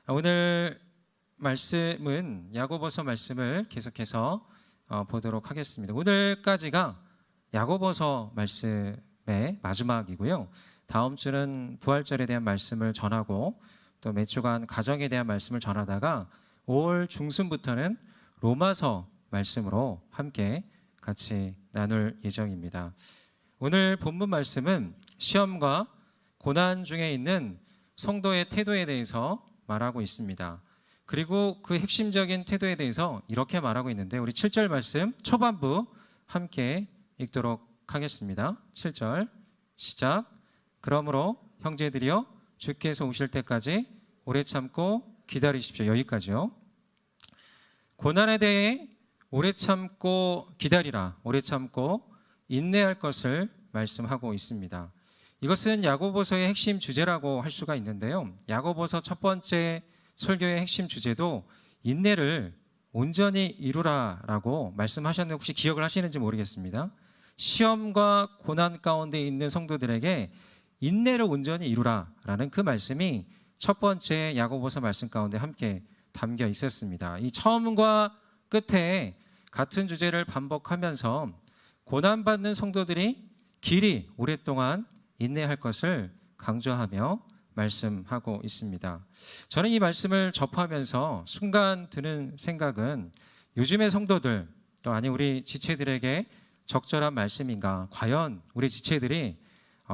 오늘 말씀은 야고보서 말씀을 계속해서 보도록 하겠습니다. 오늘까지가 야고보서 말씀의 마지막이고요. 다음 주는 부활절에 대한 말씀을 전하고 또 몇 주간 가정에 대한 말씀을 전하다가 5월 중순부터는 로마서 말씀으로 함께 같이 나눌 예정입니다. 오늘 본문 말씀은 시험과 고난 중에 있는 성도의 태도에 대해서 말하고 있습니다. 그리고 그 핵심적인 태도에 대해서 이렇게 말하고 있는데, 우리 7절 말씀 초반부 함께 읽도록 하겠습니다. 7절 시작. 그러므로 형제들이여 주께서 오실 때까지 오래 참고 기다리십시오. 여기까지요. 고난에 대해 오래 참고 기다리라, 오래 참고 인내할 것을 말씀하고 있습니다. 이것은 야고보서의 핵심 주제라고 할 수가 있는데요. 야고보서 첫 번째 설교의 핵심 주제도 인내를 온전히 이루라라고 말씀하셨는데, 혹시 기억을 하시는지 모르겠습니다. 시험과 고난 가운데 있는 성도들에게 인내를 온전히 이루라라는 그 말씀이 첫 번째 야고보서 말씀 가운데 함께 담겨 있었습니다. 이 처음과 끝에 같은 주제를 반복하면서 고난받는 성도들이 길이 오랫동안 인내할 것을 강조하며 말씀하고 있습니다. 저는 이 말씀을 접하면서 순간 드는 생각은, 요즘의 성도들 또 아니 우리 지체들에게 적절한 말씀인가? 과연 우리 지체들이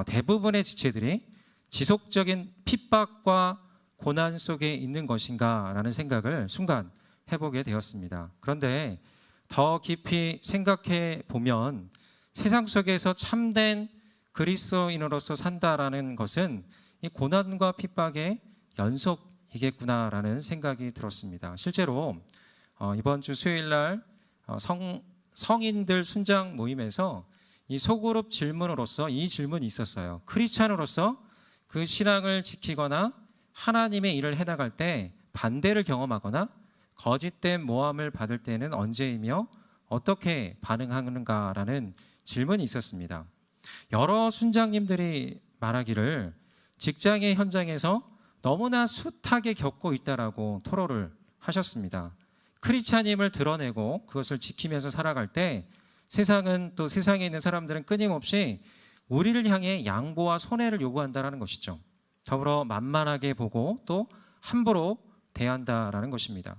대부분의 지체들이 지속적인 핍박과 고난 속에 있는 것인가? 라는 생각을 순간 해보게 되었습니다. 그런데 더 깊이 생각해 보면 세상 속에서 참된 그리스도인으로서 산다라는 것은 이 고난과 핍박의 연속이겠구나라는 생각이 들었습니다. 실제로 이번 주 수요일 날 성인들 순장 모임에서 이 소그룹 질문으로서 이 질문이 있었어요. 크리스찬으로서 그 신앙을 지키거나 하나님의 일을 해나갈 때 반대를 경험하거나 거짓된 모함을 받을 때는 언제이며 어떻게 반응하는가라는 질문이 있었습니다. 여러 순장님들이 말하기를 직장의 현장에서 너무나 숱하게 겪고 있다라고 토로를 하셨습니다. 크리스찬임을 드러내고 그것을 지키면서 살아갈 때 세상은, 또 세상에 있는 사람들은 끊임없이 우리를 향해 양보와 손해를 요구한다는 것이죠. 더불어 만만하게 보고 또 함부로 대한다라는 것입니다.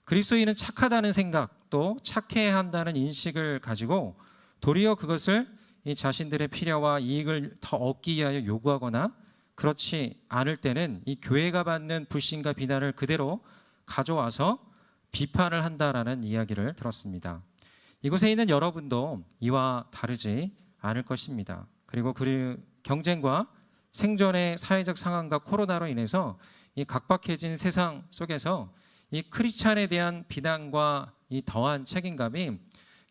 그리스도인은 착하다는 생각, 또 착해야 한다는 인식을 가지고 도리어 그것을 이 자신들의 필요와 이익을 더 얻기 위하여 요구하거나, 그렇지 않을 때는 이 교회가 받는 불신과 비난을 그대로 가져와서 비판을 한다라는 이야기를 들었습니다. 이곳에 있는 여러분도 이와 다르지 않을 것입니다. 그리고 그 경쟁과 생존의 사회적 상황과 코로나로 인해서 이 각박해진 세상 속에서 이 크리스찬에 대한 비난과 이 더한 책임감이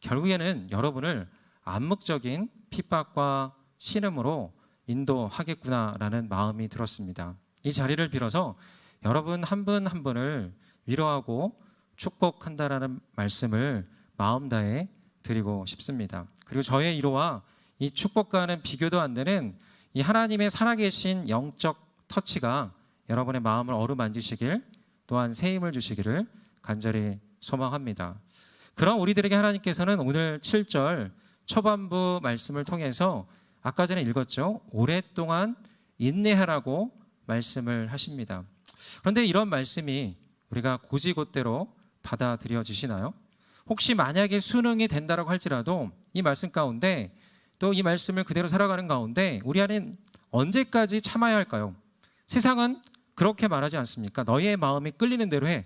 결국에는 여러분을 암묵적인 핍박과 신음으로 인도하겠구나라는 마음이 들었습니다. 이 자리를 빌어서 여러분 한 분 한 분을 위로하고 축복한다라는 말씀을 마음 다해 드리고 싶습니다. 그리고 저의 위로와 이 축복과는 비교도 안 되는 이 하나님의 살아계신 영적 터치가 여러분의 마음을 어루만지시길, 또한 새 힘을 주시기를 간절히 소망합니다. 그럼 우리들에게 하나님께서는 오늘 7절 초반부 말씀을 통해서 아까 전에 읽었죠. 오랫동안 인내하라고 말씀을 하십니다. 그런데 이런 말씀이 우리가 고지곳대로 받아들여지시나요? 혹시 만약에 수능이 된다라고 할지라도 이 말씀 가운데, 또 이 말씀을 그대로 살아가는 가운데 우리 안에 언제까지 참아야 할까요? 세상은 그렇게 말하지 않습니까? 너의 마음이 끌리는 대로 해.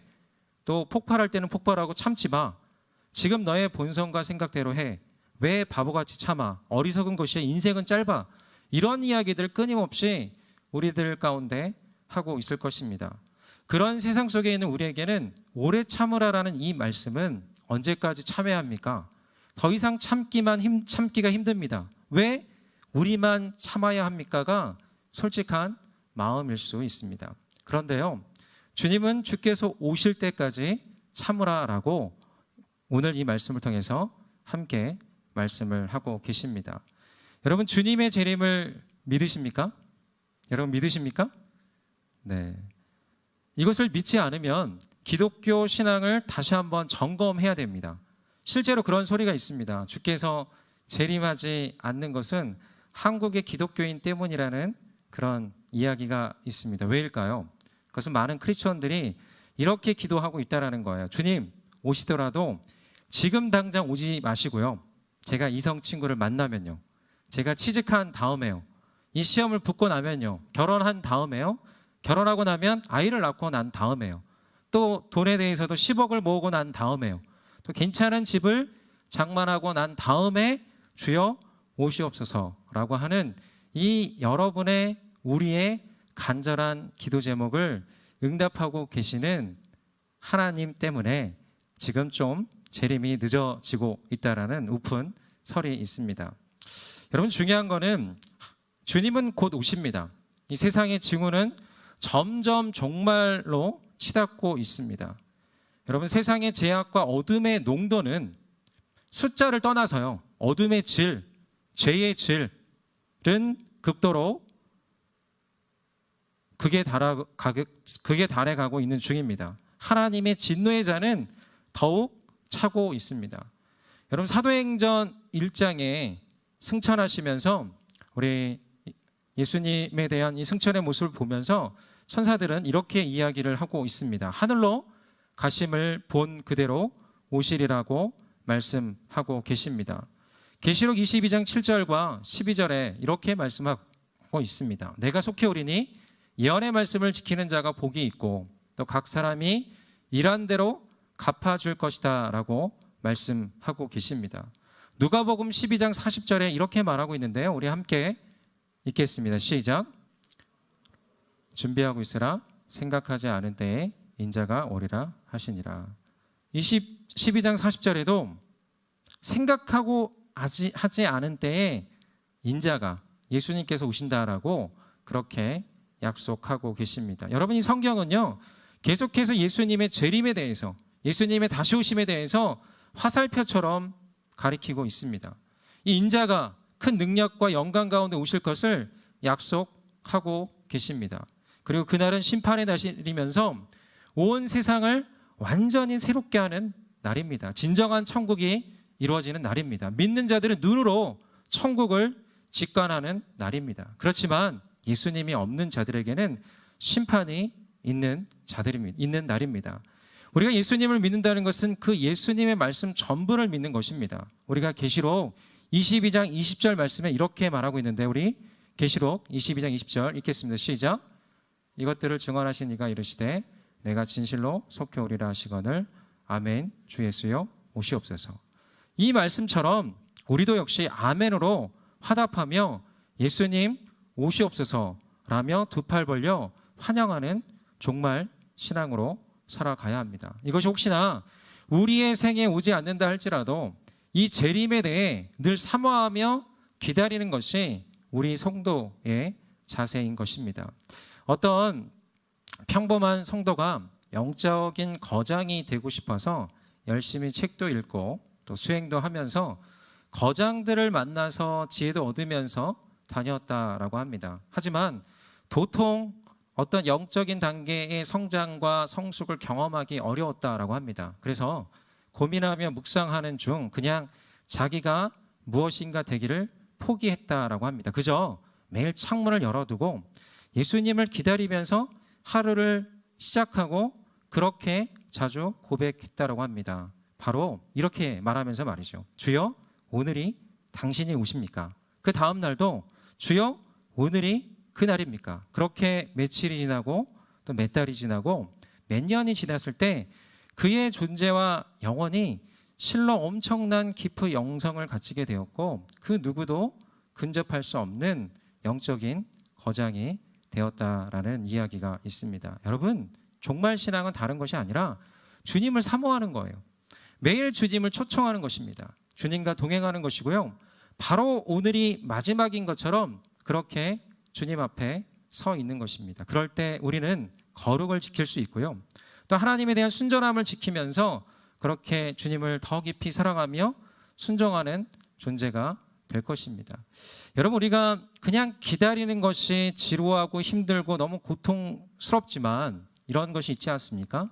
또 폭발할 때는 폭발하고 참지 마. 지금 너의 본성과 생각대로 해. 왜 바보같이 참아? 어리석은 것이야. 인생은 짧아. 이런 이야기들 끊임없이 우리들 가운데 하고 있을 것입니다. 그런 세상 속에 있는 우리에게는 오래 참으라라는 이 말씀은 언제까지 참아야 합니까? 더 이상 참기가 힘듭니다. 왜 우리만 참아야 합니까가 솔직한 마음일 수 있습니다. 그런데요, 주님은 주께서 오실 때까지 참으라라고 오늘 이 말씀을 통해서 함께 말씀을 하고 계십니다. 여러분, 주님의 재림을 믿으십니까? 여러분 믿으십니까? 네. 이것을 믿지 않으면 기독교 신앙을 다시 한번 점검해야 됩니다. 실제로 그런 소리가 있습니다. 주께서 재림하지 않는 것은 한국의 기독교인 때문이라는 그런 이야기가 있습니다. 왜일까요? 그것은 많은 크리스천들이 이렇게 기도하고 있다는 거예요. 주님 오시더라도 지금 당장 오지 마시고요. 제가 이성 친구를 만나면요, 제가 취직한 다음에요, 이 시험을 붙고 나면요, 결혼한 다음에요, 결혼하고 나면 아이를 낳고 난 다음에요, 또 돈에 대해서도 10억을 모으고 난 다음에요, 또 괜찮은 집을 장만하고 난 다음에 주여 오시옵소서라고 하는 이 여러분의 우리의 간절한 기도 제목을 응답하고 계시는 하나님 때문에 지금 좀 재림이 늦어지고 있다라는 우픈 설이 있습니다. 여러분, 중요한 거는 주님은 곧 오십니다. 이 세상의 징후는 점점 종말로 치닫고 있습니다. 여러분, 세상의 죄악과 어둠의 농도는 숫자를 떠나서요, 어둠의 질, 죄의 질은 극도로 극에 달해가고 있는 중입니다. 하나님의 진노의 잔은 더욱 차고 있습니다. 여러분, 사도행전 1장에 승천하시면서 우리 예수님에 대한 이 승천의 모습을 보면서 천사들은 이렇게 이야기를 하고 있습니다. 하늘로 가심을 본 그대로 오시리라고 말씀하고 계십니다. 계시록 22장 7절과 12절에 이렇게 말씀하고 있습니다. 내가 속히 오리니 예언의 말씀을 지키는 자가 복이 있고 또 각 사람이 일한 대로 갚아줄 것이다 라고 말씀하고 계십니다. 누가복음 12장 40절에 이렇게 말하고 있는데요, 우리 함께 읽겠습니다. 시작. 준비하고 있으라. 생각하지 않은 때에 인자가 오리라 하시니라. 12장 40절에도 생각하고 하지 않은 때에 인자가, 예수님께서 오신다라고 그렇게 약속하고 계십니다. 여러분, 이 성경은요, 계속해서 예수님의 재림에 대해서, 예수님의 다시 오심에 대해서 화살표처럼 가리키고 있습니다. 이 인자가 큰 능력과 영광 가운데 오실 것을 약속하고 계십니다. 그리고 그날은 심판의 날이면서 온 세상을 완전히 새롭게 하는 날입니다. 진정한 천국이 이루어지는 날입니다. 믿는 자들은 눈으로 천국을 직관하는 날입니다. 그렇지만 예수님이 없는 자들에게는 심판이 있는 날입니다. 우리가 예수님을 믿는다는 것은 그 예수님의 말씀 전부를 믿는 것입니다. 우리가 계시록 22장 20절 말씀에 이렇게 말하고 있는데, 우리 계시록 22장 20절 읽겠습니다. 시작. 이것들을 증언하신 이가 이르시되 내가 진실로 속히 오리라 하시거늘 아멘. 주 예수여 오시옵소서. 이 말씀처럼 우리도 역시 아멘으로 화답하며 예수님 오시옵소서라며 두 팔 벌려 환영하는 종말 신앙으로 살아가야 합니다. 이것이 혹시나 우리의 생에 오지 않는다 할지라도 이 재림에 대해 늘 사모하며 기다리는 것이 우리 성도의 자세인 것입니다. 어떤 평범한 성도가 영적인 거장이 되고 싶어서 열심히 책도 읽고 또 수행도 하면서 거장들을 만나서 지혜도 얻으면서 다녔다라고 합니다. 하지만 도통 어떤 영적인 단계의 성장과 성숙을 경험하기 어려웠다라고 합니다. 그래서 고민하며 묵상하는 중 그냥 자기가 무엇인가 되기를 포기했다라고 합니다. 그저 매일 창문을 열어두고 예수님을 기다리면서 하루를 시작하고 그렇게 자주 고백했다라고 합니다. 바로 이렇게 말하면서 말이죠. 주여, 오늘이 당신이 오십니까? 그 다음 날도 주여, 오늘이 그날입니까? 그렇게 며칠이 지나고 또 몇 달이 지나고 몇 년이 지났을 때 그의 존재와 영혼이 실로 엄청난 깊은 영성을 갖추게 되었고 그 누구도 근접할 수 없는 영적인 거장이 되었다라는 이야기가 있습니다. 여러분, 종말 신앙은 다른 것이 아니라 주님을 사모하는 거예요. 매일 주님을 초청하는 것입니다. 주님과 동행하는 것이고요. 바로 오늘이 마지막인 것처럼 그렇게 주님 앞에 서 있는 것입니다. 그럴 때 우리는 거룩을 지킬 수 있고요. 또 하나님에 대한 순전함을 지키면서 그렇게 주님을 더 깊이 사랑하며 순종하는 존재가 될 것입니다. 여러분, 우리가 그냥 기다리는 것이 지루하고 힘들고 너무 고통스럽지만 이런 것이 있지 않습니까?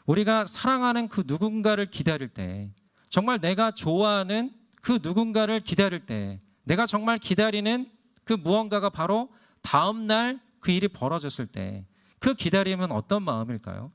우리가 사랑하는 그 누군가를 기다릴 때, 정말 내가 좋아하는 그 누군가를 기다릴 때, 내가 정말 기다리는 그 무언가가 바로 다음 날 그 일이 벌어졌을 때 그 기다림은 어떤 마음일까요?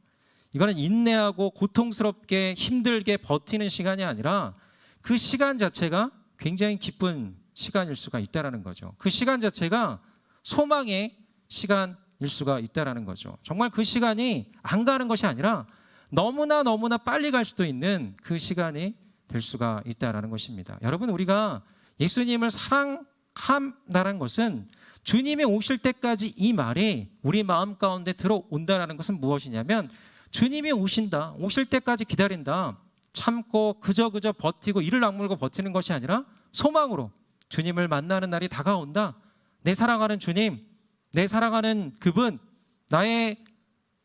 이거는 인내하고 고통스럽게 힘들게 버티는 시간이 아니라 그 시간 자체가 굉장히 기쁜 시간일 수가 있다는 거죠. 그 시간 자체가 소망의 시간일 수가 있다는 거죠. 정말 그 시간이 안 가는 것이 아니라 너무나 빨리 갈 수도 있는 그 시간이 될 수가 있다는 것입니다. 여러분, 우리가 예수님을 사랑한다는 것은 주님이 오실 때까지 이 말이 우리 마음 가운데 들어온다는 것은 무엇이냐면 주님이 오신다, 오실 때까지 기다린다, 참고 그저 버티고 이를 악물고 버티는 것이 아니라 소망으로 주님을 만나는 날이 다가온다. 내 사랑하는 주님, 내 사랑하는 그분, 나의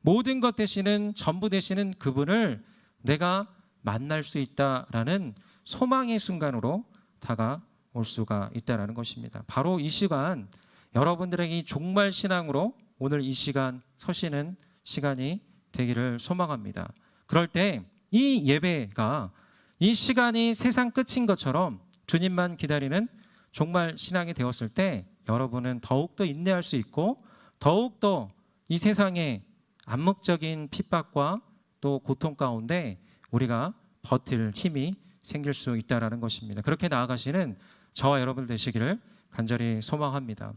모든 것 되시는, 전부 되시는 그분을 내가 만날 수 있다라는 소망의 순간으로 다가올 수가 있다는 것입니다. 바로 이 시간, 여러분들에게 이 종말 신앙으로 오늘 이 시간 서시는 시간이 되기를 소망합니다. 그럴 때 이 예배가, 이 시간이 세상 끝인 것처럼 주님만 기다리는 종말 신앙이 되었을 때 여러분은 더욱더 인내할 수 있고 더욱더 이 세상의 암묵적인 핍박과 또 고통 가운데 우리가 버틸 힘이 생길 수 있다는 것입니다. 그렇게 나아가시는 저와 여러분 되시기를 간절히 소망합니다.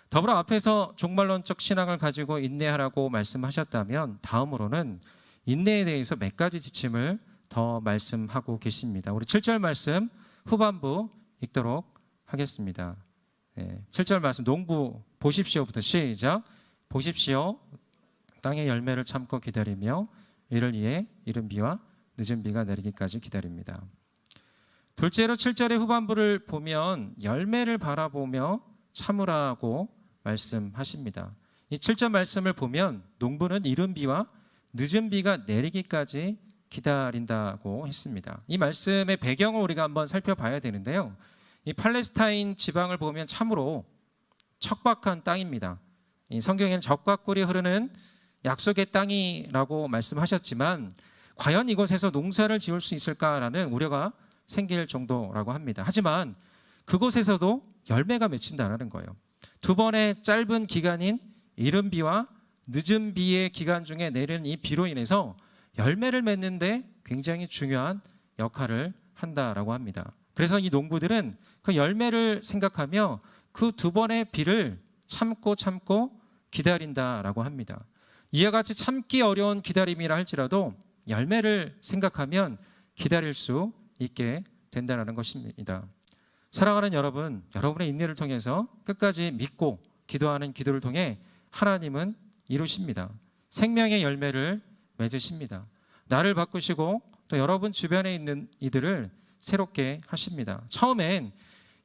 더불어 앞에서 종말론적 신앙을 가지고 인내하라고 말씀하셨다면 다음으로는 인내에 대해서 몇 가지 지침을 더 말씀하고 계십니다. 우리 7절 말씀 후반부 읽도록 하겠습니다. 7절 말씀 농부 보십시오부터 시작. 보십시오, 땅의 열매를 참고 기다리며 이를 위해 이른 비와 늦은 비가 내리기까지 기다립니다. 둘째로 7절의 후반부를 보면 열매를 바라보며 참으라고 말씀하십니다. 이 7절 말씀을 보면 농부는 이른 비와 늦은 비가 내리기까지 기다린다고 했습니다. 이 말씀의 배경을 우리가 한번 살펴봐야 되는데요. 이 팔레스타인 지방을 보면 참으로 척박한 땅입니다. 이 성경에는 적과 꿀이 흐르는 약속의 땅이라고 말씀하셨지만 과연 이곳에서 농사를 지을 수 있을까라는 우려가 생길 정도라고 합니다. 하지만 그곳에서도 열매가 맺힌다는 거예요. 두 번의 짧은 기간인 이른 비와 늦은 비의 기간 중에 내리는 이 비로 인해서 열매를 맺는데 굉장히 중요한 역할을 한다라고 합니다. 그래서 이 농부들은 그 열매를 생각하며 그 두 번의 비를 참고 기다린다라고 합니다. 이와 같이 참기 어려운 기다림이라 할지라도 열매를 생각하면 기다릴 수 있게 된다는 것입니다. 사랑하는 여러분, 여러분의 인내를 통해서 끝까지 믿고 기도하는 기도를 통해 하나님은 이루십니다. 생명의 열매를 맺으십니다. 나를 바꾸시고 또 여러분 주변에 있는 이들을 새롭게 하십니다. 처음엔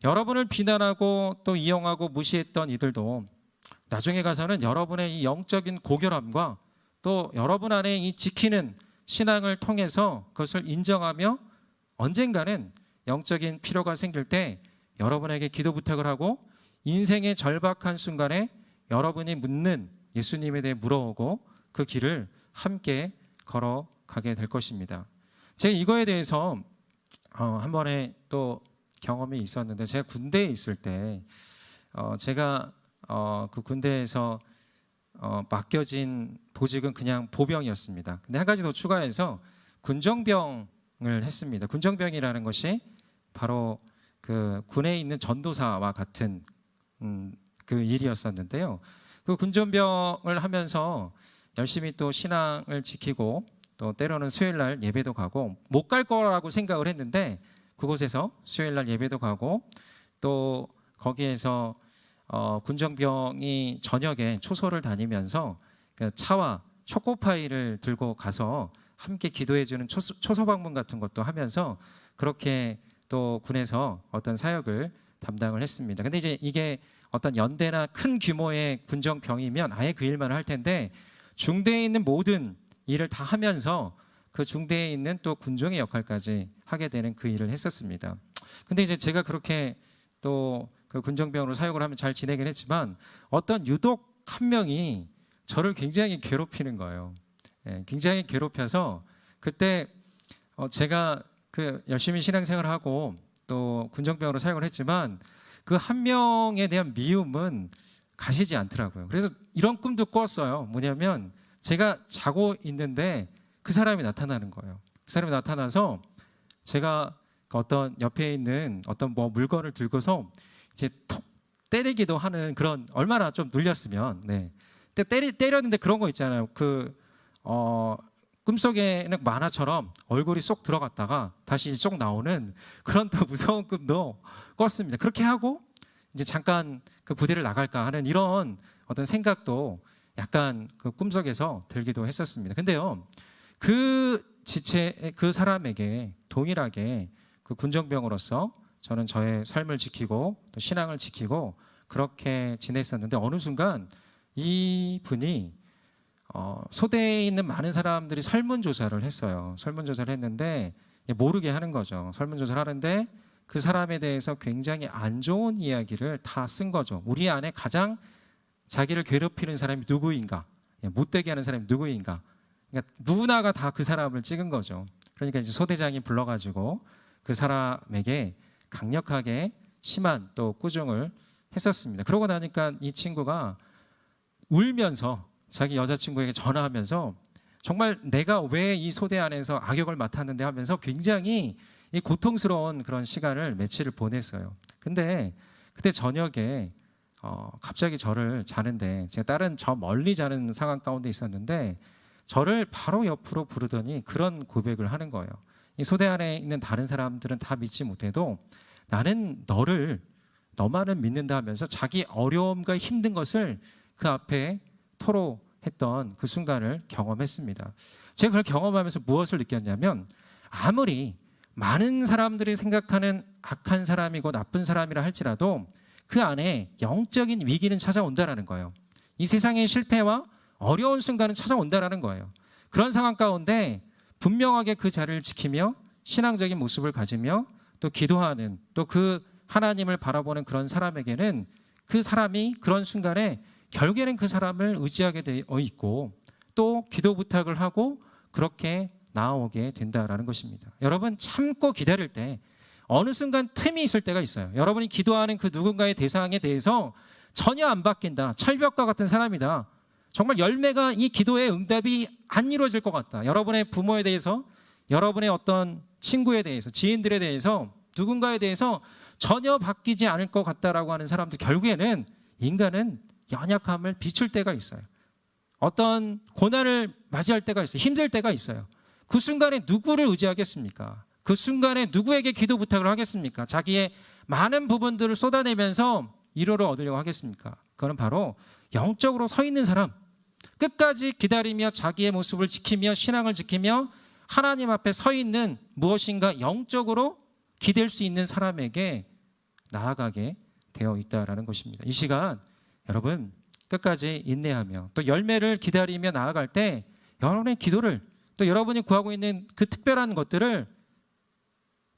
여러분을 비난하고 또 이용하고 무시했던 이들도 나중에 가서는 여러분의 이 영적인 고결함과 또 여러분 안에 이 지키는 신앙을 통해서 그것을 인정하며 언젠가는 영적인 필요가 생길 때 여러분에게 기도 부탁을 하고 인생의 절박한 순간에 여러분이 묻는 예수님에 대해 물어오고 그 길을 함께 걸어가게 될 것입니다. 제가 이거에 대해서 한 번에 또 경험이 있었는데, 제가 군대에 있을 때 제가 그 군대에서 맡겨진 보직은 그냥 보병이었습니다. 근데 한 가지 더 추가해서 군정병을 했습니다. 군정병이라는 것이 바로 그 군에 있는 전도사와 같은 그 일이었었는데요. 그 군전병을 하면서 열심히 또 신앙을 지키고 또 때로는 수요일 날 예배도 가고 못 갈 거라고 생각을 했는데 그곳에서 수요일 날 예배도 가고 또 거기에서 군정병이 저녁에 초소를 다니면서 그 차와 초코파이를 들고 가서 함께 기도해주는 초소 방문 같은 것도 하면서 그렇게 또 군에서 어떤 사역을 담당을 했습니다. 근데 이제 이게 어떤 연대나 큰 규모의 군정병이면 아예 그 일만 할 텐데 중대에 있는 모든 일을 다 하면서 그 중대에 있는 또 군종의 역할까지 하게 되는 그 일을 했었습니다. 근데 이제 제가 그렇게 또 그 군정병으로 사역을 하면 잘 지내긴 했지만 어떤 유독 한 명이 저를 굉장히 괴롭히는 거예요. 예, 굉장히 괴롭혀서 그때 제가 그 열심히 신앙생활을 하고 또 군정병으로 사역을 했지만 그 한 명에 대한 미움은 가시지 않더라고요. 그래서 이런 꿈도 꿨어요. 뭐냐면 제가 자고 있는데 그 사람이 나타나는 거예요. 그 사람이 나타나서 제가 어떤 옆에 있는 어떤 뭐 물건을 들고서 이제 톡 때리기도 하는 그런, 얼마나 좀 눌렸으면, 네. 때렸는데 그런 거 있잖아요. 꿈속에는 만화처럼 얼굴이 쏙 들어갔다가 다시 쏙 나오는 그런 또 무서운 꿈도 꿨습니다. 그렇게 하고 이제 잠깐 그 부대를 나갈까 하는 이런 어떤 생각도 약간 그 꿈속에서 들기도 했었습니다. 근데요, 그 사람에게 동일하게 그 군정병으로서 저는 저의 삶을 지키고 또 신앙을 지키고 그렇게 지냈었는데 어느 순간 이 분이 소대에 있는 많은 사람들이 설문조사를 했어요. 설문조사를 했는데 모르게 하는 거죠. 설문조사를 하는데 그 사람에 대해서 굉장히 안 좋은 이야기를 다 쓴 거죠. 우리 안에 가장 자기를 괴롭히는 사람이 누구인가, 못되게 하는 사람이 누구인가, 그러니까 누구나가 다 그 사람을 찍은 거죠. 그러니까 이제 소대장이 불러가지고 그 사람에게 강력하게 심한 또 꾸중을 했었습니다. 그러고 나니까 이 친구가 울면서 자기 여자친구에게 전화하면서 정말 내가 왜 이 소대 안에서 악역을 맡았는데 하면서 굉장히 이 고통스러운 그런 시간을 며칠을 보냈어요. 근데 그때 저녁에 갑자기 저를 자는데, 제가 다른 저 멀리 자는 상황 가운데 있었는데 저를 바로 옆으로 부르더니 그런 고백을 하는 거예요. 이 소대 안에 있는 다른 사람들은 다 믿지 못해도 나는 너만은 믿는다 하면서 자기 어려움과 힘든 것을 그 앞에 토로했던 그 순간을 경험했습니다. 제가 그걸 경험하면서 무엇을 느꼈냐면, 아무리 많은 사람들이 생각하는 악한 사람이고 나쁜 사람이라 할지라도 그 안에 영적인 위기는 찾아온다라는 거예요. 이 세상의 실패와 어려운 순간은 찾아온다라는 거예요. 그런 상황 가운데 분명하게 그 자리를 지키며 신앙적인 모습을 가지며 또 기도하는, 또 그 하나님을 바라보는 그런 사람에게는 그 사람이 그런 순간에 결국에는 그 사람을 의지하게 되어 있고 또 기도 부탁을 하고 그렇게 나아오게 된다라는 것입니다. 여러분, 참고 기다릴 때 어느 순간 틈이 있을 때가 있어요. 여러분이 기도하는 그 누군가의 대상에 대해서 전혀 안 바뀐다, 철벽과 같은 사람이다, 정말 열매가 이 기도의 응답이 안 이루어질 것 같다, 여러분의 부모에 대해서, 여러분의 어떤 친구에 대해서, 지인들에 대해서, 누군가에 대해서 전혀 바뀌지 않을 것 같다라고 하는 사람들, 결국에는 인간은 연약함을 비출 때가 있어요. 어떤 고난을 맞이할 때가 있어요. 힘들 때가 있어요. 그 순간에 누구를 의지하겠습니까? 그 순간에 누구에게 기도 부탁을 하겠습니까? 자기의 많은 부분들을 쏟아내면서 위로를 얻으려고 하겠습니까? 그건 바로 영적으로 서 있는 사람, 끝까지 기다리며 자기의 모습을 지키며 신앙을 지키며 하나님 앞에 서 있는, 무엇인가 영적으로 기댈 수 있는 사람에게 나아가게 되어 있다라는 것입니다. 이 시간 여러분, 끝까지 인내하며 또 열매를 기다리며 나아갈 때 여러분의 기도를, 또 여러분이 구하고 있는 그 특별한 것들을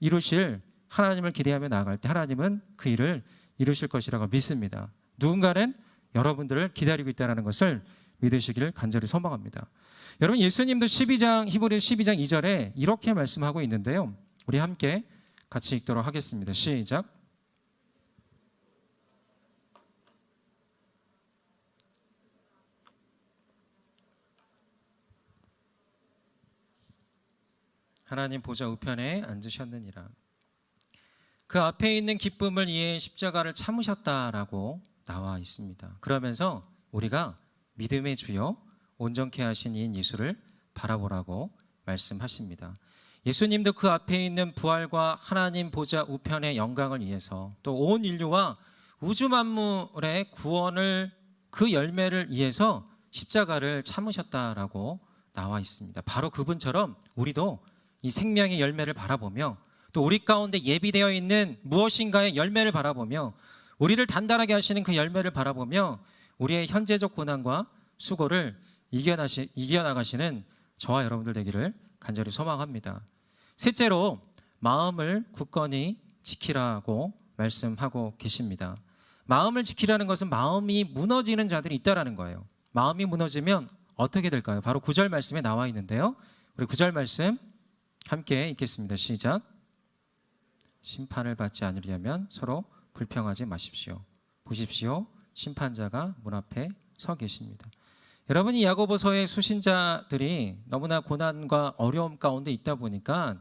이루실 하나님을 기대하며 나아갈 때 하나님은 그 일을 이루실 것이라고 믿습니다. 누군가는 여러분들을 기다리고 있다는 것을 믿으시기를 간절히 소망합니다. 여러분, 예수님도 히브리서 12장 2절에 이렇게 말씀하고 있는데요, 우리 함께 같이 읽도록 하겠습니다. 시작. 하나님 보좌 우편에 앉으셨느니라. 그 앞에 있는 기쁨을 위해 십자가를 참으셨다라고 나와 있습니다. 그러면서 우리가 믿음의 주요 온전케 하신 이인 예수를 바라보라고 말씀하십니다. 예수님도 그 앞에 있는 부활과 하나님 보좌 우편의 영광을 위해서, 또 온 인류와 우주 만물의 구원을, 그 열매를 위해서 십자가를 참으셨다라고 나와 있습니다. 바로 그분처럼 우리도 이 생명의 열매를 바라보며, 또 우리 가운데 예비되어 있는 무엇인가의 열매를 바라보며, 우리를 단단하게 하시는 그 열매를 바라보며 우리의 현재적 고난과 수고를 이겨나가시는 저와 여러분들 되기를 간절히 소망합니다. 셋째로, 마음을 굳건히 지키라고 말씀하고 계십니다. 마음을 지키라는 것은 마음이 무너지는 자들이 있다라는 거예요. 마음이 무너지면 어떻게 될까요? 바로 9절 말씀에 나와 있는데요. 우리 9절 말씀 함께 읽겠습니다. 시작. 심판을 받지 않으려면 서로 불평하지 마십시오. 보십시오. 심판자가 문 앞에 서 계십니다. 여러분, 이 야고보서의 수신자들이 너무나 고난과 어려움 가운데 있다 보니까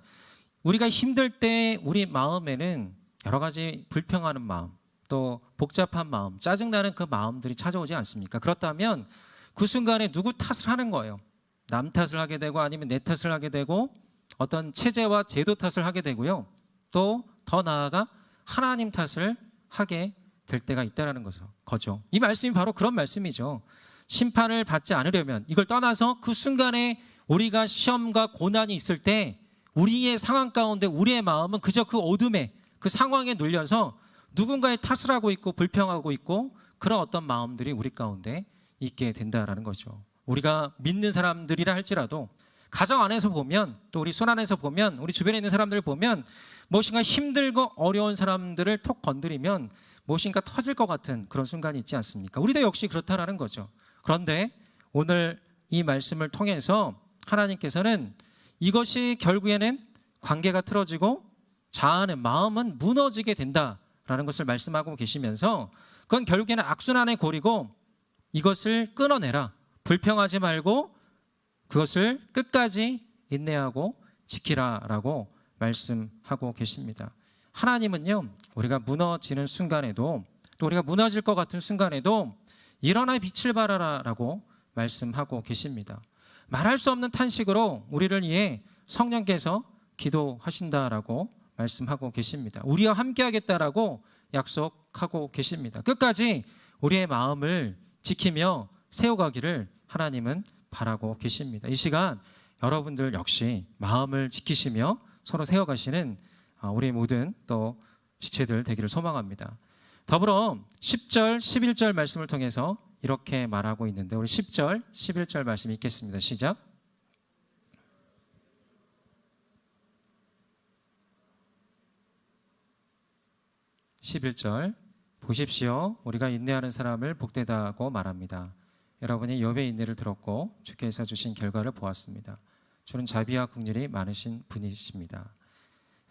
우리가 힘들 때 우리 마음에는 여러 가지 불평하는 마음, 또 복잡한 마음, 짜증나는 그 마음들이 찾아오지 않습니까? 그렇다면 그 순간에 누구 탓을 하는 거예요. 남 탓을 하게 되고 아니면 내 탓을 하게 되고 어떤 체제와 제도 탓을 하게 되고요. 또 더 나아가 하나님 탓을 하게 될 때가 있다는 거죠. 이 말씀이 바로 그런 말씀이죠. 심판을 받지 않으려면 이걸 떠나서 그 순간에 우리가 시험과 고난이 있을 때 우리의 상황 가운데 우리의 마음은 그저 그 어둠에 그 상황에 눌려서 누군가의 탓을 하고 있고 불평하고 있고 그런 어떤 마음들이 우리 가운데 있게 된다라는 거죠. 우리가 믿는 사람들이라 할지라도 가정 안에서 보면 또 우리 손 안에서 보면 우리 주변에 있는 사람들을 보면 무엇인가 힘들고 어려운 사람들을 톡 건드리면 무엇인가 터질 것 같은 그런 순간이 있지 않습니까? 우리도 역시 그렇다라는 거죠. 그런데 오늘 이 말씀을 통해서 하나님께서는 이것이 결국에는 관계가 틀어지고 자아는 마음은 무너지게 된다라는 것을 말씀하고 계시면서 그건 결국에는 악순환의 고리고 이것을 끊어내라. 불평하지 말고 그것을 끝까지 인내하고 지키라라고 말씀하고 계십니다. 하나님은요, 우리가 무너지는 순간에도 또 우리가 무너질 것 같은 순간에도 일어나 빛을 발하라라고 말씀하고 계십니다. 말할 수 없는 탄식으로 우리를 위해 성령께서 기도하신다라고 말씀하고 계십니다. 우리와 함께하겠다라고 약속하고 계십니다. 끝까지 우리의 마음을 지키며 세워가기를 하나님은 바라고 계십니다. 이 시간 여러분들 역시 마음을 지키시며 서로 세워가시는 우리 모든 또 지체들 되기를 소망합니다. 더불어 10절, 11절 말씀을 통해서 이렇게 말하고 있는데 우리 10절, 11절 말씀 읽겠습니다. 시작. (11절) 보십시오. 우리가 인내하는 사람을 복되다고 말합니다. 여러분이 욥의 인내를 들었고 주께서 주신 결과를 보았습니다. 주는 자비와 긍휼이 많으신 분이십니다.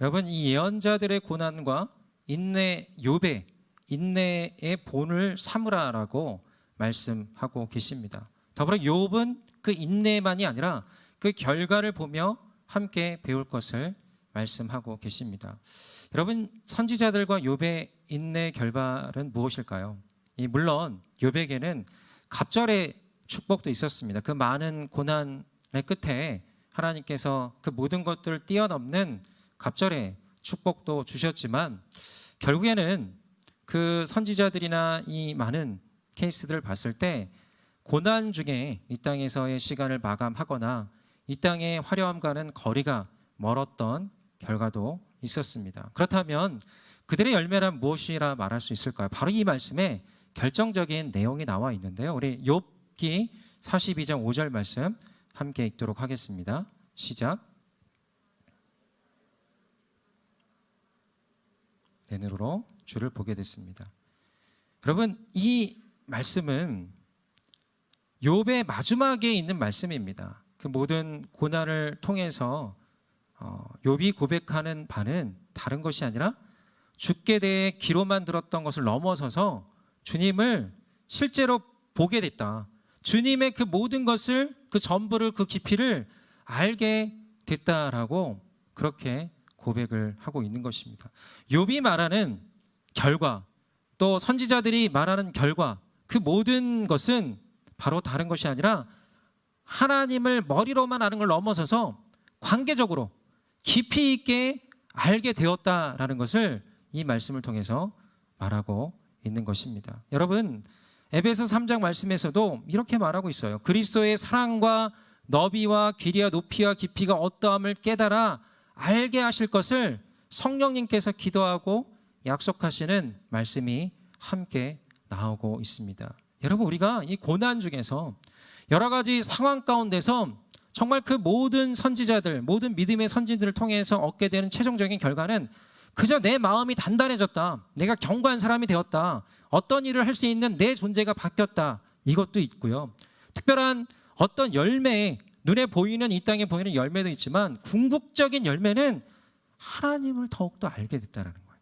여러분, 이 예언자들의 고난과 인내, 욥의 인내의 본을 삼으라라고 말씀하고 계십니다. 더불어 욥은 그 인내만이 아니라 그 결과를 보며 함께 배울 것을 말씀하고 계십니다. 여러분, 선지자들과 욥의 인내 결과는 무엇일까요? 물론 욥에게는 갑절의 축복도 있었습니다. 그 많은 고난의 끝에 하나님께서 그 모든 것들을 뛰어넘는 갑절의 축복도 주셨지만 결국에는 그 선지자들이나 이 많은 케이스들을 봤을 때 고난 중에 이 땅에서의 시간을 마감하거나 이 땅의 화려함과는 거리가 멀었던 결과도 있었습니다. 그렇다면 그들의 열매란 무엇이라 말할 수 있을까요? 바로 이 말씀에 결정적인 내용이 나와 있는데요. 우리 욥기 42장 5절 말씀 함께 읽도록 하겠습니다. 시작. 내 눈으로 주를 보게 됐습니다. 여러분, 이 말씀은 욥의 마지막에 있는 말씀입니다. 그 모든 고난을 통해서 욥이 고백하는 바는 다른 것이 아니라 주께 대해 귀로만 들었던 것을 넘어서서 주님을 실제로 보게 됐다. 주님의 그 모든 것을, 그 전부를, 그 깊이를 알게 됐다라고 그렇게 고백을 하고 있는 것입니다. 욥이 말하는 결과, 또 선지자들이 말하는 결과, 그 모든 것은 바로 다른 것이 아니라 하나님을 머리로만 아는 걸 넘어서서 관계적으로 깊이 있게 알게 되었다라는 것을 이 말씀을 통해서 말하고 있는 것입니다. 여러분, 에베소 3장 말씀에서도 이렇게 말하고 있어요. 그리스도의 사랑과 너비와 길이와 높이와 깊이가 어떠함을 깨달아 알게 하실 것을 성령님께서 기도하고 약속하시는 말씀이 함께 나오고 있습니다. 여러분, 우리가 이 고난 중에서 여러 가지 상황 가운데서 정말 그 모든 선지자들, 모든 믿음의 선진들을 통해서 얻게 되는 최종적인 결과는 그저 내 마음이 단단해졌다, 내가 견고한 사람이 되었다, 어떤 일을 할 수 있는 내 존재가 바뀌었다, 이것도 있고요. 특별한 어떤 열매, 눈에 보이는 이 땅에 보이는 열매도 있지만 궁극적인 열매는 하나님을 더욱더 알게 됐다는 거예요.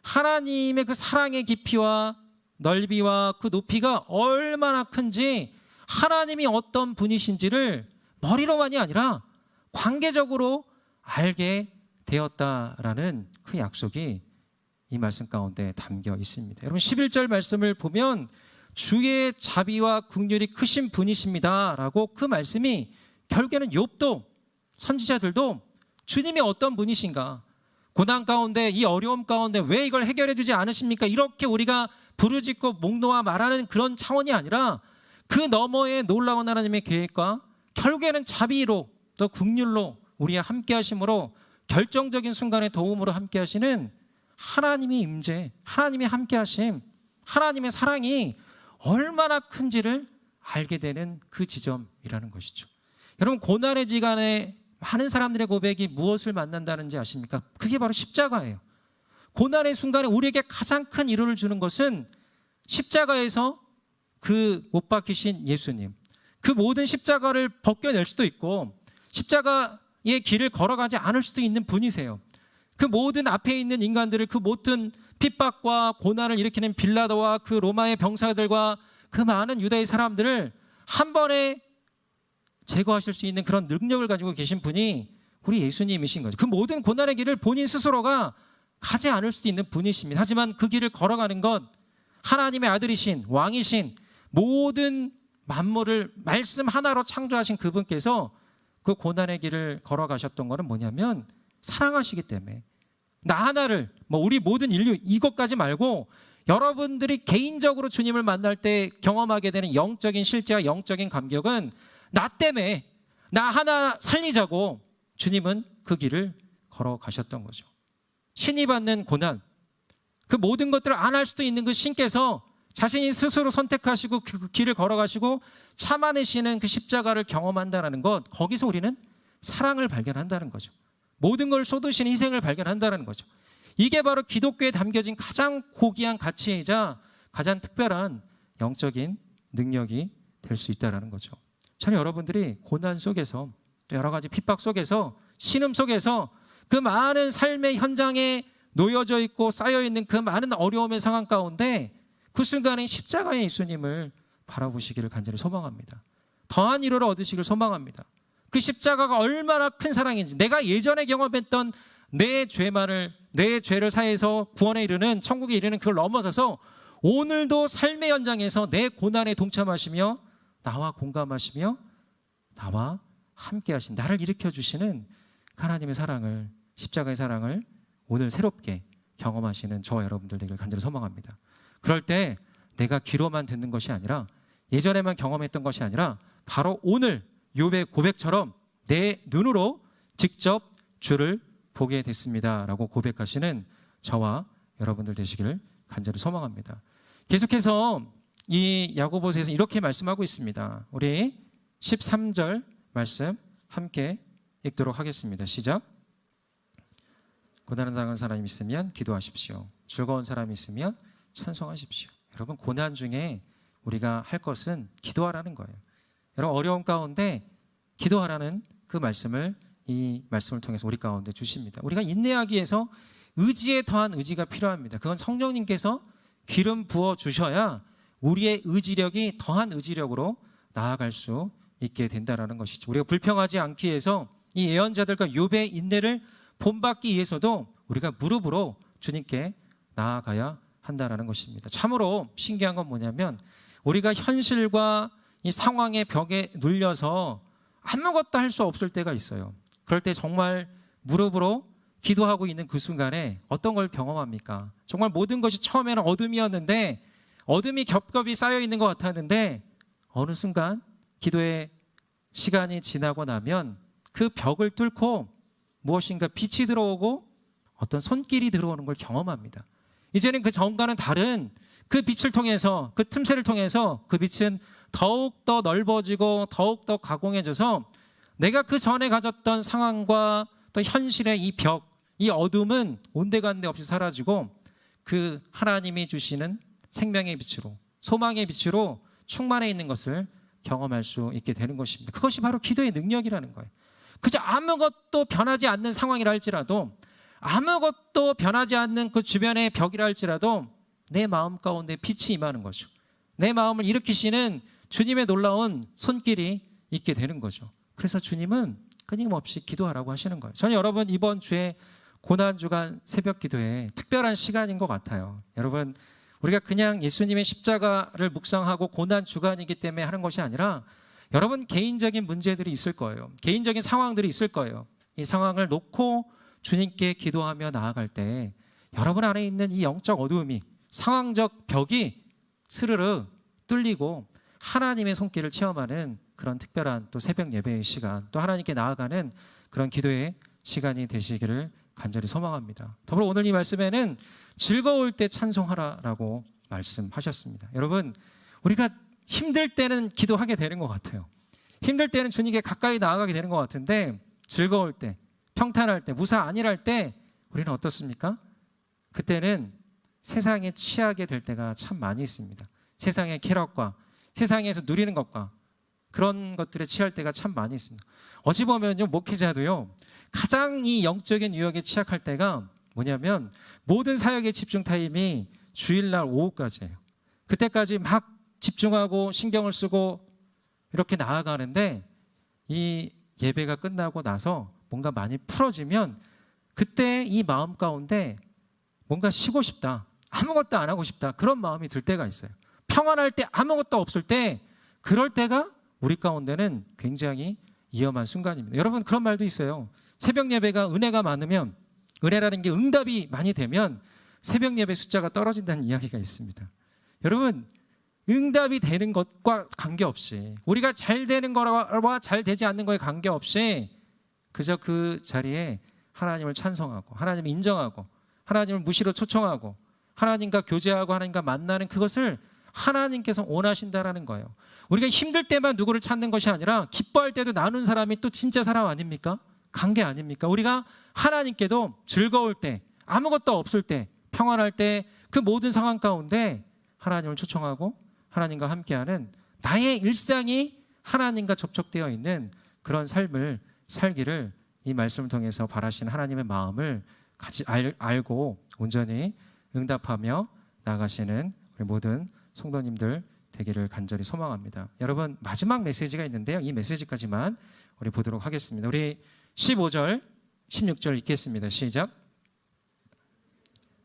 하나님의 그 사랑의 깊이와 넓이와 그 높이가 얼마나 큰지, 하나님이 어떤 분이신지를 머리로만이 아니라 관계적으로 알게 되었다라는 그 약속이 이 말씀 가운데 담겨 있습니다. 여러분 11절 말씀을 보면 주의 자비와 긍휼이 크신 분이십니다 라고 그 말씀이 결국에는 욥도 선지자들도 주님이 어떤 분이신가, 고난 가운데 이 어려움 가운데 왜 이걸 해결해 주지 않으십니까, 이렇게 우리가 부르짖고 목 놓아 말하는 그런 차원이 아니라 그 너머의 놀라운 하나님의 계획과 결국에는 자비로 또 긍휼로 우리와 함께 하심으로 결정적인 순간의 도움으로 함께 하시는 하나님의 임재, 하나님의 함께 하심, 하나님의 사랑이 얼마나 큰지를 알게 되는 그 지점이라는 것이죠. 여러분 고난의 지간에 많은 사람들의 고백이 무엇을 만난다는지 아십니까? 그게 바로 십자가예요. 고난의 순간에 우리에게 가장 큰 위로를 주는 것은 십자가에서 그 못 박히신 예수님, 그 모든 십자가를 벗겨낼 수도 있고 십자가의 길을 걸어가지 않을 수도 있는 분이세요. 그 모든 앞에 있는 인간들을, 그 모든 핍박과 고난을 일으키는 빌라도와 그 로마의 병사들과 그 많은 유다의 사람들을 한 번에 제거하실 수 있는 그런 능력을 가지고 계신 분이 우리 예수님이신 거죠. 그 모든 고난의 길을 본인 스스로가 가지 않을 수도 있는 분이십니다. 하지만 그 길을 걸어가는 것, 하나님의 아들이신 왕이신 모든 만물을 말씀 하나로 창조하신 그분께서 그 고난의 길을 걸어가셨던 것은 뭐냐면 사랑하시기 때문에, 나 하나를, 우리 모든 인류 이것까지 말고 여러분들이 개인적으로 주님을 만날 때 경험하게 되는 영적인 실제와 영적인 감격은 나 때문에 나 하나 살리자고 주님은 그 길을 걸어가셨던 거죠. 신이 받는 고난, 그 모든 것들을 안 할 수도 있는 그 신께서 자신이 스스로 선택하시고 그 길을 걸어가시고 참아내시는 그 십자가를 경험한다는 것, 거기서 우리는 사랑을 발견한다는 거죠. 모든 걸 쏟으시는 희생을 발견한다는 거죠. 이게 바로 기독교에 담겨진 가장 고귀한 가치이자 가장 특별한 영적인 능력이 될 수 있다는 거죠. 저는 여러분들이 고난 속에서 또 여러 가지 핍박 속에서 신음 속에서 그 많은 삶의 현장에 놓여져 있고 쌓여있는 그 많은 어려움의 상황 가운데 그 순간에 십자가의 예수님을 바라보시기를 간절히 소망합니다. 더한 위로를 얻으시길 소망합니다. 그 십자가가 얼마나 큰 사랑인지, 내가 예전에 경험했던 내 죄를 사해서 구원에 이르는, 천국에 이르는 그걸 넘어서서 오늘도 삶의 현장에서 내 고난에 동참하시며 나와 공감하시며 나와 함께 하신, 나를 일으켜주시는 하나님의 사랑을, 십자가의 사랑을 오늘 새롭게 경험하시는 저와 여러분들 되기를 간절히 소망합니다. 그럴 때 내가 귀로만 듣는 것이 아니라, 예전에만 경험했던 것이 아니라 바로 오늘 욥의 고백처럼 내 눈으로 직접 주를 보게 됐습니다 라고 고백하시는 저와 여러분들 되시기를 간절히 소망합니다. 계속해서 이 야고보서에서 이렇게 말씀하고 있습니다. 우리 13절 말씀 함께 읽도록 하겠습니다. 시작. 고난을 당한 사람이 있으면 기도하십시오. 즐거운 사람이 있으면 찬송하십시오. 여러분 고난 중에 우리가 할 것은 기도하라는 거예요. 여러분 어려움 가운데 기도하라는 그 말씀을, 이 말씀을 통해서 우리 가운데 주십니다. 우리가 인내하기 위해서 의지에 더한 의지가 필요합니다. 그건 성령님께서 기름 부어 주셔야 우리의 의지력이 더한 의지력으로 나아갈 수 있게 된다는 것이죠. 우리가 불평하지 않기 위해서 이 예언자들과 욥의 인내를 본받기 위해서도 우리가 무릎으로 주님께 나아가야 한다는 것입니다. 참으로 신기한 건 뭐냐면 우리가 현실과 이 상황의 벽에 눌려서 아무것도 할 수 없을 때가 있어요. 그럴 때 정말 무릎으로 기도하고 있는 그 순간에 어떤 걸 경험합니까? 정말 모든 것이 처음에는 어둠이었는데, 어둠이 겹겹이 쌓여 있는 것 같았는데 어느 순간 기도의 시간이 지나고 나면 그 벽을 뚫고 무엇인가 빛이 들어오고 어떤 손길이 들어오는 걸 경험합니다. 이제는 그 전과는 다른 그 빛을 통해서, 그 틈새를 통해서 그 빛은 더욱더 넓어지고 더욱더 가공해져서 내가 그 전에 가졌던 상황과 또 현실의 이 벽, 이 어둠은 온데간데 없이 사라지고 그 하나님이 주시는 생명의 빛으로, 소망의 빛으로 충만해 있는 것을 경험할 수 있게 되는 것입니다. 그것이 바로 기도의 능력이라는 거예요. 그저 아무것도 변하지 않는 상황이라 할지라도, 아무것도 변하지 않는 그 주변의 벽이라 할지라도 내 마음 가운데 빛이 임하는 거죠. 내 마음을 일으키시는 주님의 놀라운 손길이 있게 되는 거죠. 그래서 주님은 끊임없이 기도하라고 하시는 거예요. 저는 여러분 이번 주에 고난주간 새벽 기도에 특별한 시간인 것 같아요. 여러분, 우리가 그냥 예수님의 십자가를 묵상하고 고난주간이기 때문에 하는 것이 아니라 여러분 개인적인 문제들이 있을 거예요. 개인적인 상황들이 있을 거예요. 이 상황을 놓고 주님께 기도하며 나아갈 때 여러분 안에 있는 이 영적 어두움이, 상황적 벽이 스르르 뚫리고 하나님의 손길을 체험하는 그런 특별한 또 새벽 예배의 시간, 또 하나님께 나아가는 그런 기도의 시간이 되시기를 간절히 소망합니다. 더불어 오늘 이 말씀에는 즐거울 때 찬송하라라고 말씀하셨습니다. 여러분, 우리가 힘들 때는 기도하게 되는 것 같아요. 힘들 때는 주님께 가까이 나아가게 되는 것 같은데, 즐거울 때, 평탄할 때, 무사 안일할 때 우리는 어떻습니까? 그때는 세상에 취하게 될 때가 참 많이 있습니다. 세상의 쾌락과 세상에서 누리는 것과 그런 것들에 취할 때가 참 많이 있습니다. 어찌 보면요, 목회자도요, 가장 이 영적인 유혹에 취약할 때가 뭐냐면 모든 사역의 집중 타임이 주일날 오후까지예요. 그때까지 막 집중하고 신경을 쓰고 이렇게 나아가는데, 이 예배가 끝나고 나서 뭔가 많이 풀어지면 그때 이 마음 가운데 뭔가 쉬고 싶다, 아무것도 안 하고 싶다, 그런 마음이 들 때가 있어요. 평안할 때, 아무것도 없을 때, 그럴 때가 우리 가운데는 굉장히 위험한 순간입니다. 여러분, 그런 말도 있어요. 새벽 예배가 은혜가 많으면, 은혜라는 게 응답이 많이 되면 새벽 예배 숫자가 떨어진다는 이야기가 있습니다. 여러분, 응답이 되는 것과 관계없이, 우리가 잘 되는 거와 잘 되지 않는 거에 관계없이 그저 그 자리에 하나님을 찬송하고 하나님을 인정하고 하나님을 무시로 초청하고 하나님과 교제하고 하나님과 만나는 그것을 하나님께서 원하신다라는 거예요. 우리가 힘들 때만 누구를 찾는 것이 아니라 기뻐할 때도 나눈 사람이 또 진짜 사람 아닙니까? 관계 아닙니까? 우리가 하나님께도 즐거울 때, 아무것도 없을 때, 평안할 때, 그 모든 상황 가운데 하나님을 초청하고 하나님과 함께하는 나의 일상이 하나님과 접촉되어 있는 그런 삶을 살기를 이 말씀을 통해서 바라시는 하나님의 마음을 같이 알고 온전히 응답하며 나가시는 우리 모든 성도님들 되기를 간절히 소망합니다. 여러분, 마지막 메시지가 있는데요, 이 메시지까지만 우리 보도록 하겠습니다. 우리 15절, 16절 읽겠습니다. 시작.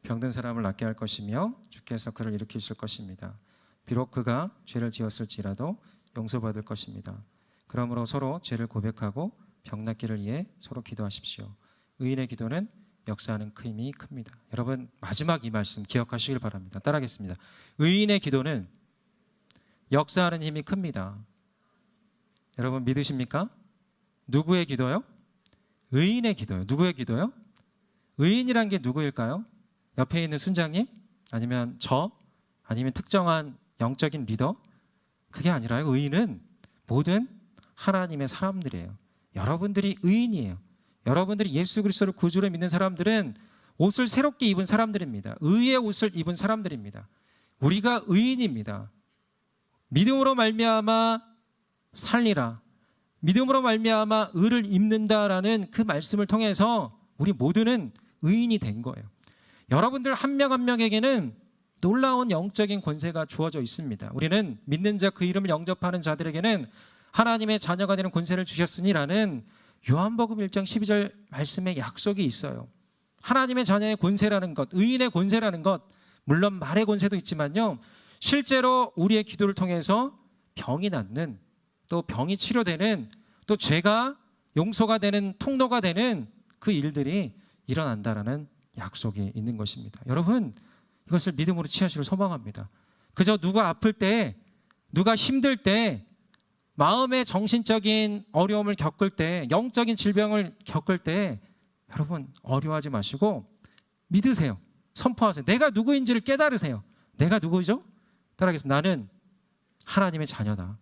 병든 사람을 낫게 할 것이며 주께서 그를 일으키실 것입니다. 비록 그가 죄를 지었을지라도 용서받을 것입니다. 그러므로 서로 죄를 고백하고 병 낫기를 위해 서로 기도하십시오. 의인의 기도는 역사하는 그 힘이 큽니다. 여러분, 마지막 이 말씀 기억하시길 바랍니다. 따라하겠습니다. 의인의 기도는 역사하는 힘이 큽니다. 여러분, 믿으십니까? 누구의 기도요? 의인의 기도요. 누구의 기도요? 의인이란 게 누구일까요? 옆에 있는 순장님? 아니면 저? 아니면 특정한 영적인 리더? 그게 아니라요. 의인은 모든 하나님의 사람들이에요. 여러분들이 의인이에요. 여러분들이 예수 그리스도를 구주로 믿는 사람들은 옷을 새롭게 입은 사람들입니다. 의의 옷을 입은 사람들입니다. 우리가 의인입니다. 믿음으로 말미암아 살리라, 믿음으로 말미암아 의를 입는다라는 그 말씀을 통해서 우리 모두는 의인이 된 거예요. 여러분들 한 명 한 명에게는 놀라운 영적인 권세가 주어져 있습니다. 우리는 믿는 자, 그 이름을 영접하는 자들에게는 하나님의 자녀가 되는 권세를 주셨으니라는 요한복음 1장 12절 말씀에 약속이 있어요. 하나님의 자녀의 권세라는 것, 의인의 권세라는 것, 물론 말의 권세도 있지만요, 실제로 우리의 기도를 통해서 병이 낫는, 또 병이 치료되는, 또 죄가 용서가 되는, 통로가 되는 그 일들이 일어난다라는 약속이 있는 것입니다. 여러분, 이것을 믿음으로 취하시길 소망합니다. 그저 누가 아플 때, 누가 힘들 때, 마음의 정신적인 어려움을 겪을 때, 영적인 질병을 겪을 때 여러분 어려워하지 마시고 믿으세요. 선포하세요. 내가 누구인지를 깨달으세요. 내가 누구죠? 따라하겠습니다. 나는 하나님의 자녀다.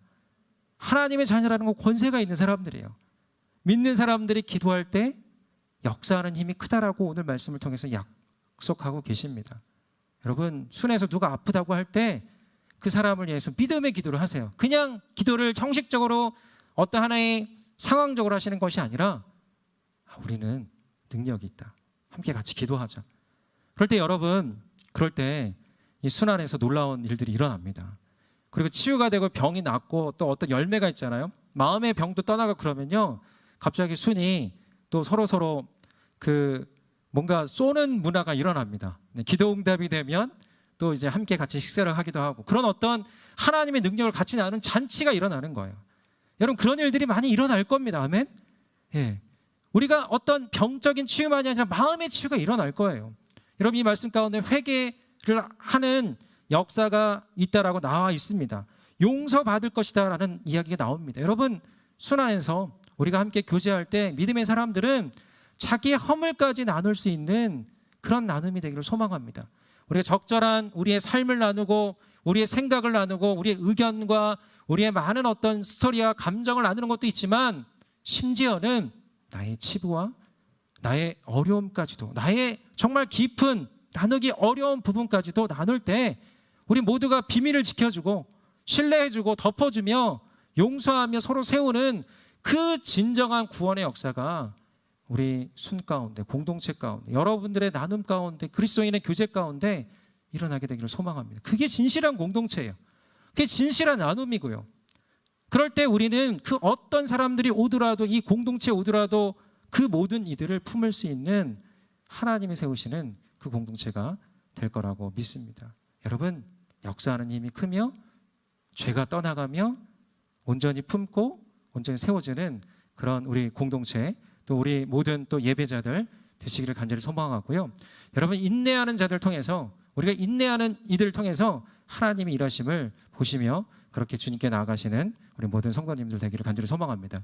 하나님의 자녀라는 건 권세가 있는 사람들이에요. 믿는 사람들이 기도할 때 역사하는 힘이 크다라고 오늘 말씀을 통해서 약속하고 계십니다. 여러분, 순에서 누가 아프다고 할 때 그 사람을 위해서 믿음의 기도를 하세요. 그냥 기도를 형식적으로 어떤 하나의 상황적으로 하시는 것이 아니라 우리는 능력이 있다. 함께 같이 기도하자. 그럴 때 여러분, 그럴 때 이 순환에서 놀라운 일들이 일어납니다. 그리고 치유가 되고 병이 낫고 또 어떤 열매가 있잖아요. 마음의 병도 떠나고 그러면요, 갑자기 순이 또 서로 그 뭔가 쏘는 문화가 일어납니다. 기도 응답이 되면 또 이제 함께 같이 식사를 하기도 하고 그런 어떤 하나님의 능력을 같이 나누는 잔치가 일어나는 거예요. 여러분, 그런 일들이 많이 일어날 겁니다. 아멘. 예. 우리가 어떤 병적인 치유만이 아니라 마음의 치유가 일어날 거예요. 여러분, 이 말씀 가운데 회개를 하는 역사가 있다라고 나와 있습니다. 용서받을 것이다라는 이야기가 나옵니다. 여러분, 순환에서 우리가 함께 교제할 때 믿음의 사람들은 자기의 허물까지 나눌 수 있는 그런 나눔이 되기를 소망합니다. 우리가 적절한 우리의 삶을 나누고 우리의 생각을 나누고 우리의 의견과 우리의 많은 어떤 스토리와 감정을 나누는 것도 있지만 심지어는 나의 치부와 나의 어려움까지도, 나의 정말 깊은 나누기 어려운 부분까지도 나눌 때 우리 모두가 비밀을 지켜주고 신뢰해주고 덮어주며 용서하며 서로 세우는 그 진정한 구원의 역사가 우리 순 가운데, 공동체 가운데, 여러분들의 나눔 가운데, 그리스도인의 교제 가운데 일어나게 되기를 소망합니다. 그게 진실한 공동체예요. 그게 진실한 나눔이고요. 그럴 때 우리는 그 어떤 사람들이 오더라도, 이 공동체에 오더라도 그 모든 이들을 품을 수 있는 하나님이 세우시는 그 공동체가 될 거라고 믿습니다. 여러분, 역사하는 힘이 크며 죄가 떠나가며 온전히 품고 온전히 세워지는 그런 우리 공동체, 또 우리 모든 또 예배자들 되시기를 간절히 소망하고요. 여러분, 인내하는 자들 통해서, 우리가 인내하는 이들을 통해서 하나님이 일하심을 보시며 그렇게 주님께 나아가시는 우리 모든 성도님들 되기를 간절히 소망합니다.